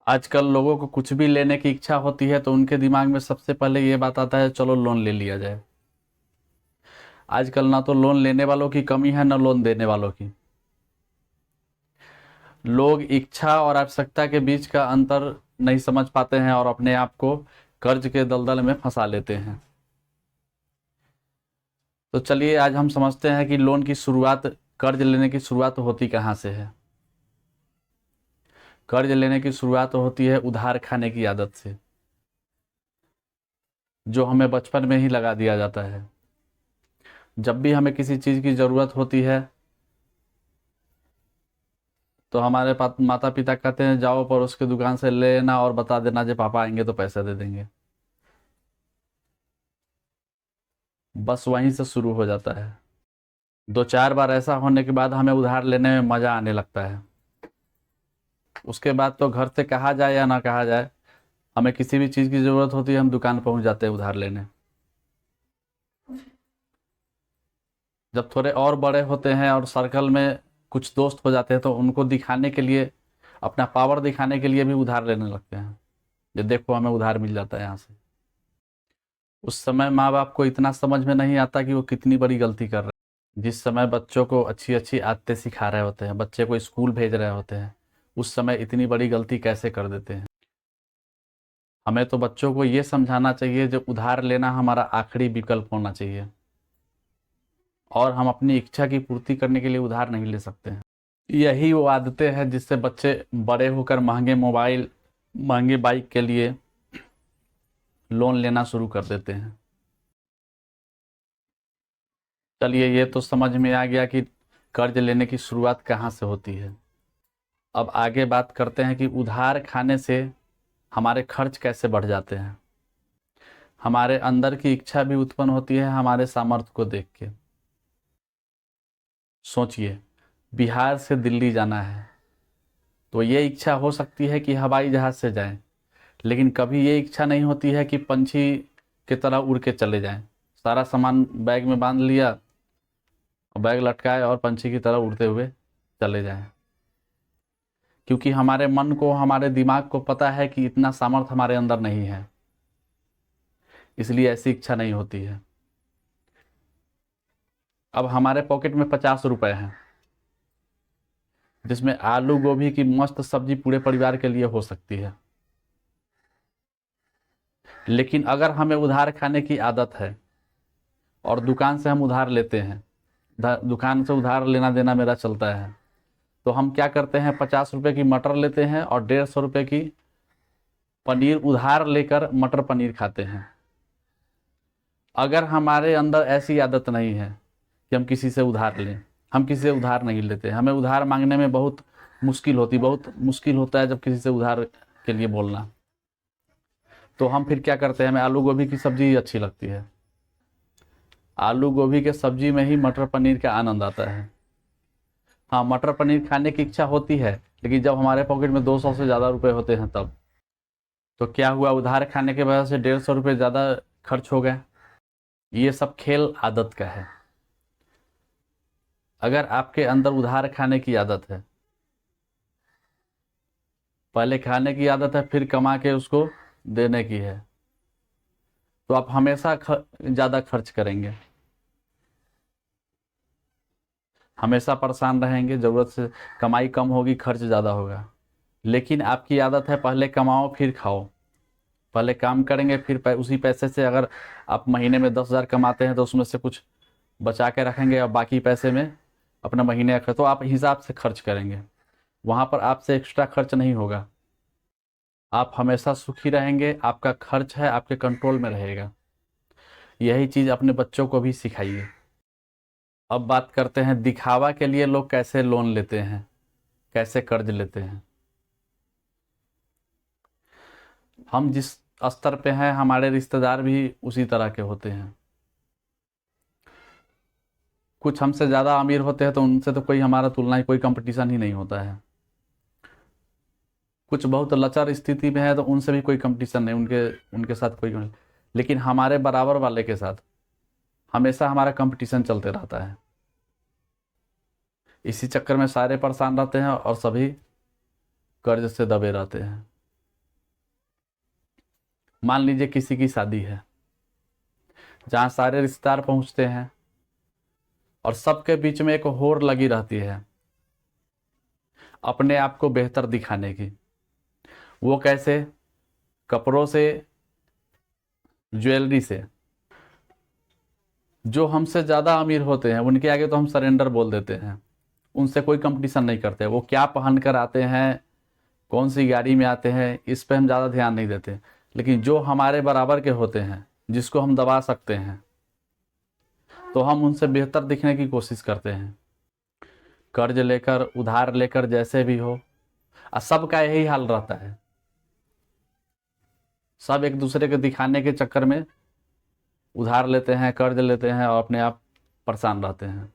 आजकल लोगों को कुछ भी लेने की इच्छा होती है तो उनके दिमाग में सबसे पहले ये बात आता है, चलो लोन ले लिया जाए। आजकल ना तो लोन लेने वालों की कमी है, ना लोन देने वालों की। लोग इच्छा और आवश्यकता के बीच का अंतर नहीं समझ पाते हैं और अपने आप को कर्ज के दलदल में फंसा लेते हैं। तो चलिए आज हम समझते हैं कि लोन की शुरुआत, कर्ज लेने की शुरुआत होती कहाँ से है। कर्ज लेने की शुरुआत होती है उधार खाने की आदत से, जो हमें बचपन में ही लगा दिया जाता है। जब भी हमें किसी चीज़ की ज़रूरत होती है तो हमारे माता पिता कहते हैं जाओ पड़ोस की दुकान से ले लेना और बता देना जब पापा आएंगे तो पैसे दे देंगे। बस वहीं से शुरू हो जाता है। दो चार बार ऐसा होने के बाद हमें उधार लेने में मज़ा आने लगता है। उसके बाद तो घर से कहा जाए या ना कहा जाए, हमें किसी भी चीज़ की ज़रूरत होती है हम दुकान पहुंच जाते हैं उधार लेने। जब थोड़े और बड़े होते हैं और सर्कल में कुछ दोस्त हो जाते हैं तो उनको दिखाने के लिए, अपना पावर दिखाने के लिए भी उधार लेने लगते हैं। ये देखो हमें उधार मिल जाता है यहाँ से। उस समय माँ बाप को इतना समझ में नहीं आता कि वो कितनी बड़ी गलती कर रहे हैं। जिस समय बच्चों को अच्छी अच्छी आदतें सिखा रहे होते हैं, बच्चे को स्कूल भेज रहे होते हैं, उस समय इतनी बड़ी गलती कैसे कर देते हैं। हमें तो बच्चों को ये समझाना चाहिए जो उधार लेना हमारा आखिरी विकल्प होना चाहिए और हम अपनी इच्छा की पूर्ति करने के लिए उधार नहीं ले सकते हैं। यही वो आदतें हैं जिससे बच्चे बड़े होकर महंगे मोबाइल, महंगे बाइक के लिए लोन लेना शुरू कर देते हैं। चलिए ये तो समझ में आ गया कि कर्ज लेने की शुरुआत कहाँ से होती है। अब आगे बात करते हैं कि उधार खाने से हमारे खर्च कैसे बढ़ जाते हैं। हमारे अंदर की इच्छा भी उत्पन्न होती है हमारे सामर्थ्य को देख के। सोचिए, बिहार से दिल्ली जाना है तो ये इच्छा हो सकती है कि हवाई जहाज़ से जाएं, लेकिन कभी ये इच्छा नहीं होती है कि पंछी की तरह उड़ के चले जाएं। सारा सामान बैग में बांध लिया और बैग लटकाए और पंछी की तरह उड़ते हुए चले जाएं। क्योंकि हमारे मन को, हमारे दिमाग को पता है कि इतना सामर्थ्य हमारे अंदर नहीं है, इसलिए ऐसी इच्छा नहीं होती है। अब हमारे पॉकेट में 50 रुपए हैं जिसमें आलू गोभी की मस्त सब्जी पूरे परिवार के लिए हो सकती है। लेकिन अगर हमें उधार खाने की आदत है और दुकान से हम उधार लेते हैं, दुकान से उधार लेना देना मेरा चलता है, तो हम क्या करते हैं, 50 रुपए की मटर लेते हैं और 150 रुपए की पनीर उधार लेकर मटर पनीर खाते हैं। अगर हमारे अंदर ऐसी आदत नहीं है कि हम किसी से उधार लें, हम किसी से उधार नहीं लेते, हमें उधार मांगने में बहुत मुश्किल होती, बहुत मुश्किल होता है जब किसी से उधार के लिए बोलना, तो हम फिर क्या करते हैं, हमें आलू गोभी की सब्जी ही अच्छी लगती है। आलू गोभी के सब्जी में ही मटर पनीर का आनंद आता है। हाँ, मटर पनीर खाने की इच्छा होती है, लेकिन जब हमारे पॉकेट में 200 से ज़्यादा रुपए होते हैं तब तो क्या हुआ, उधार खाने की वजह से 150 रुपये ज़्यादा खर्च हो गए। ये सब खेल आदत का है। अगर आपके अंदर उधार खाने की आदत है, पहले खाने की आदत है फिर कमा के उसको देने की है, तो आप हमेशा ज़्यादा खर्च करेंगे, हमेशा परेशान रहेंगे, ज़रूरत से कमाई कम होगी, खर्च ज़्यादा होगा। लेकिन आपकी आदत है पहले कमाओ फिर खाओ, पहले काम करेंगे फिर उसी पैसे से, अगर आप महीने में 10,000 कमाते हैं तो उसमें से कुछ बचा के रखेंगे और बाकी पैसे में अपना महीने का, तो आप हिसाब से खर्च करेंगे, वहाँ पर आपसे एक्स्ट्रा खर्च नहीं होगा। आप हमेशा सुखी रहेंगे, आपका खर्च है आपके कंट्रोल में रहेगा। यही चीज़ अपने बच्चों को भी सिखाइए। अब बात करते हैं दिखावा के लिए लोग कैसे लोन लेते हैं, कैसे कर्ज लेते हैं। हम जिस स्तर पे हैं हमारे रिश्तेदार भी उसी तरह के होते हैं। कुछ हमसे ज़्यादा अमीर होते हैं तो उनसे तो कोई हमारा तुलना ही, कोई कंपटीशन ही नहीं होता है। कुछ बहुत लचर स्थिति में है तो उनसे भी कोई कंपटीशन नहीं, उनके उनके साथ कोई नहीं। लेकिन हमारे बराबर वाले के साथ हमेशा हमारा कंपटीशन चलते रहता है। इसी चक्कर में सारे परेशान रहते हैं और सभी कर्ज से दबे रहते हैं। मान लीजिए किसी की शादी है जहाँ सारे रिश्तेदार पहुँचते हैं और सबके बीच में एक होड़ लगी रहती है अपने आप को बेहतर दिखाने की। वो कैसे? कपड़ों से, ज्वेलरी से। जो हमसे ज़्यादा अमीर होते हैं उनके आगे तो हम सरेंडर बोल देते हैं, उनसे कोई कंपटीशन नहीं करते। वो क्या पहन कर आते हैं, कौन सी गाड़ी में आते हैं, इस पे हम ज़्यादा ध्यान नहीं देते। लेकिन जो हमारे बराबर के होते हैं, जिसको हम दबा सकते हैं, तो हम उनसे बेहतर दिखने की कोशिश करते हैं। कर्ज लेकर, उधार लेकर, जैसे भी हो, और सबका यही हाल रहता है। सब एक दूसरे के दिखाने के चक्कर में उधार लेते हैं, कर्ज लेते हैं और अपने आप परेशान रहते हैं।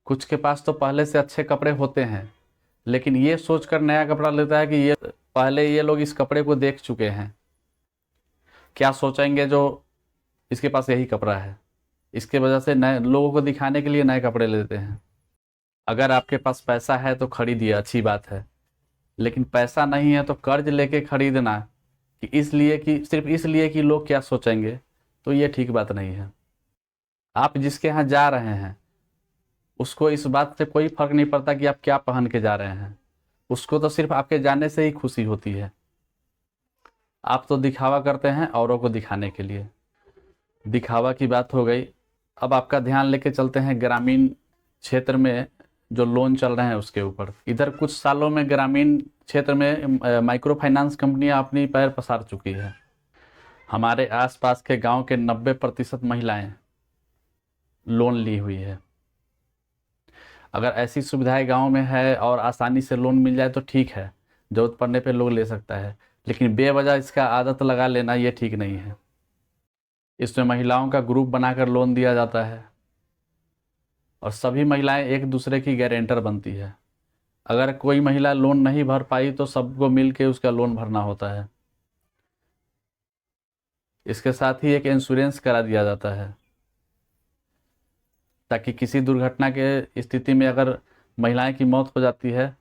कुछ के पास तो पहले से अच्छे कपड़े होते हैं, लेकिन ये सोचकर नया कपड़ा लेता है कि ये पहले ये लोग इस कपड़े को देख चुके हैं, क्या सोचेंगे जो इसके पास यही कपड़ा है। इसके वजह से नए लोगों को दिखाने के लिए नए कपड़े लेते हैं। अगर आपके पास पैसा है तो खरीदिए, अच्छी बात है। लेकिन पैसा नहीं है तो कर्ज लेके खरीदना कि इसलिए कि सिर्फ इसलिए कि लोग क्या सोचेंगे, तो ये ठीक बात नहीं है। आप जिसके यहाँ जा रहे हैं उसको इस बात से कोई फर्क नहीं पड़ता कि आप क्या पहन के जा रहे हैं, उसको तो सिर्फ आपके जाने से ही खुशी होती है। आप तो दिखावा करते हैं औरों को दिखाने के लिए। दिखावा की बात हो गई। अब आपका ध्यान लेके चलते हैं ग्रामीण क्षेत्र में जो लोन चल रहे हैं उसके ऊपर। इधर कुछ सालों में ग्रामीण क्षेत्र में माइक्रो फाइनेंस कंपनियां अपनी पैर पसार चुकी है। हमारे आसपास के गांव के 90% महिलाएं लोन ली हुई है। अगर ऐसी सुविधाएं गांव में है और आसानी से लोन मिल जाए तो ठीक है, जरूरत पड़ने पे लोग ले सकता है। लेकिन बेवजह इसका आदत लगा लेना ये ठीक नहीं है। इसमें महिलाओं का ग्रुप बनाकर लोन दिया जाता है और सभी महिलाएं एक दूसरे की गारंटर बनती है। अगर कोई महिला लोन नहीं भर पाई तो सबको मिल के उसका लोन भरना होता है। इसके साथ ही एक इंश्योरेंस करा दिया जाता है ताकि किसी दुर्घटना के स्थिति में अगर महिलाएं की मौत हो जाती है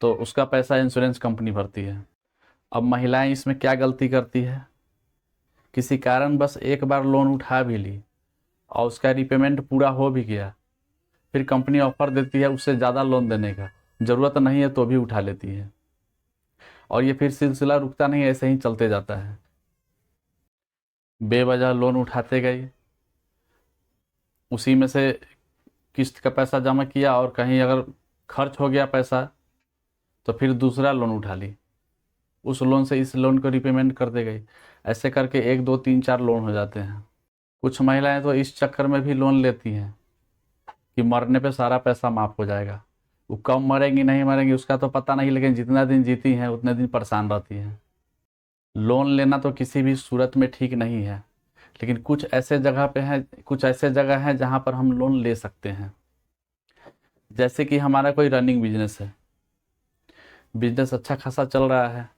तो उसका पैसा इंश्योरेंस कंपनी भरती है। अब महिलाएं इसमें क्या गलती करती है? किसी कारण बस एक बार लोन उठा भी ली और उसका रिपेमेंट पूरा हो भी गया, फिर कंपनी ऑफर देती है उससे ज़्यादा लोन देने का, ज़रूरत नहीं है तो भी उठा लेती है और ये फिर सिलसिला रुकता नहीं, ऐसे ही चलते जाता है। बेवजह लोन उठाते गए, उसी में से किस्त का पैसा जमा किया और कहीं अगर खर्च हो गया पैसा तो फिर दूसरा लोन उठा ली, उस लोन से इस लोन को रिपेमेंट करते गई। ऐसे करके 1 2 3 4 लोन हो जाते हैं। कुछ महिलाएं तो इस चक्कर में भी लोन लेती हैं कि मरने पे सारा पैसा माफ़ हो जाएगा। वो कब मरेंगी नहीं मरेंगी उसका तो पता नहीं, लेकिन जितना दिन जीती हैं उतने दिन परेशान रहती हैं। लोन लेना तो किसी भी सूरत में ठीक नहीं है, लेकिन कुछ ऐसे जगह हैं जहाँ पर हम लोन ले सकते हैं। जैसे कि हमारा कोई रनिंग बिजनेस है, बिजनेस अच्छा खासा चल रहा है,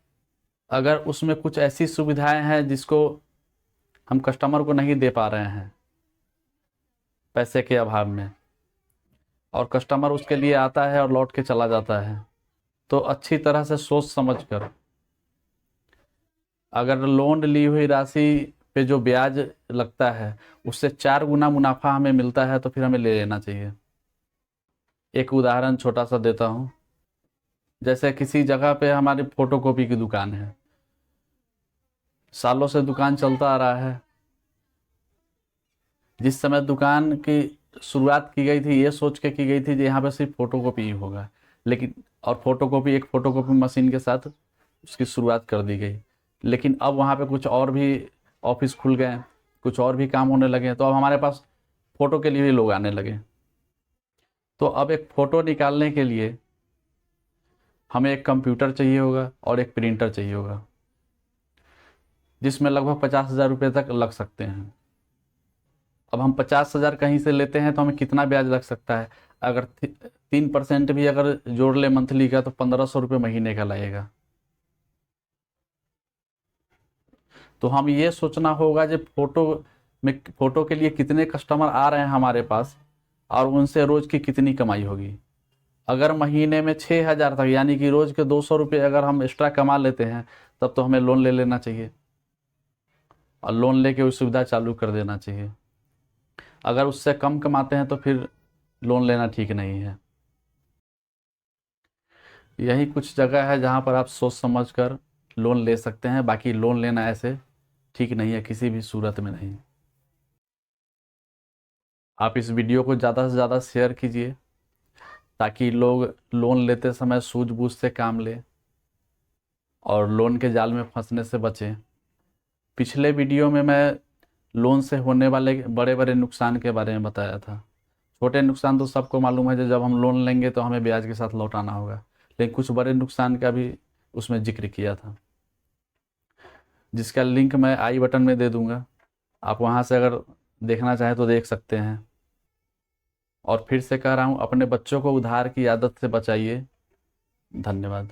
अगर उसमें कुछ ऐसी सुविधाएं हैं जिसको हम कस्टमर को नहीं दे पा रहे हैं पैसे के अभाव में, और कस्टमर उसके लिए आता है और लौट के चला जाता है, तो अच्छी तरह से सोच समझ कर, अगर लोन ली हुई राशि पे जो ब्याज लगता है उससे 4 गुना मुनाफा हमें मिलता है तो फिर हमें ले लेना चाहिए। एक उदाहरण छोटा सा देता हूँ। जैसे किसी जगह पे हमारी फोटोकॉपी की दुकान है, सालों से दुकान चलता आ रहा है। जिस समय दुकान की शुरुआत की गई थी ये सोच के की गई थी कि यहाँ पे सिर्फ फोटोकॉपी ही होगा, लेकिन और एक फोटोकॉपी मशीन के साथ उसकी शुरुआत कर दी गई। लेकिन अब वहाँ पे कुछ और भी ऑफिस खुल गए, कुछ और भी काम होने लगे, तो अब हमारे पास फ़ोटो के लिए भी लोग आने लगे। तो अब एक फ़ोटो निकालने के लिए हमें एक कंप्यूटर चाहिए होगा और एक प्रिंटर चाहिए होगा, जिसमें लगभग 50,000 रुपये तक लग सकते हैं। अब हम 50,000 कहीं से लेते हैं तो हमें कितना ब्याज लग सकता है? अगर 3% भी अगर जोड़ ले मंथली का तो 1,500 रुपये महीने का लगेगा। तो हम ये सोचना होगा कि फ़ोटो के लिए कितने कस्टमर आ रहे हैं हमारे पास और उनसे रोज़ की कितनी कमाई होगी। अगर महीने में 6,000 तक, यानी कि रोज़ के 200 रुपये अगर हम एक्स्ट्रा कमा लेते हैं, तब तो हमें लोन ले लेना चाहिए। और लोन लेके वो सुविधा चालू कर देना चाहिए। अगर उससे कम कमाते हैं तो फिर लोन लेना ठीक नहीं है। यही कुछ जगह है जहाँ पर आप सोच समझ कर लोन ले सकते हैं, बाकी लोन लेना ऐसे ठीक नहीं है, किसी भी सूरत में नहीं। आप इस वीडियो को ज़्यादा से ज़्यादा शेयर कीजिए ताकि लोग लोन लेते समय सूझबूझ से काम लें और लोन के जाल में फंसने से बचें। पिछले वीडियो में मैं लोन से होने वाले बड़े बड़े नुकसान के बारे में बताया था। छोटे नुकसान तो सबको मालूम है, जब हम लोन लेंगे तो हमें ब्याज के साथ लौटाना होगा, लेकिन कुछ बड़े नुकसान का भी उसमें जिक्र किया था, जिसका लिंक मैं आई बटन में दे दूंगा। आप वहाँ से अगर देखना चाहें तो देख सकते हैं। और फिर से कह रहा हूँ, अपने बच्चों को उधार की आदत से बचाइए। धन्यवाद।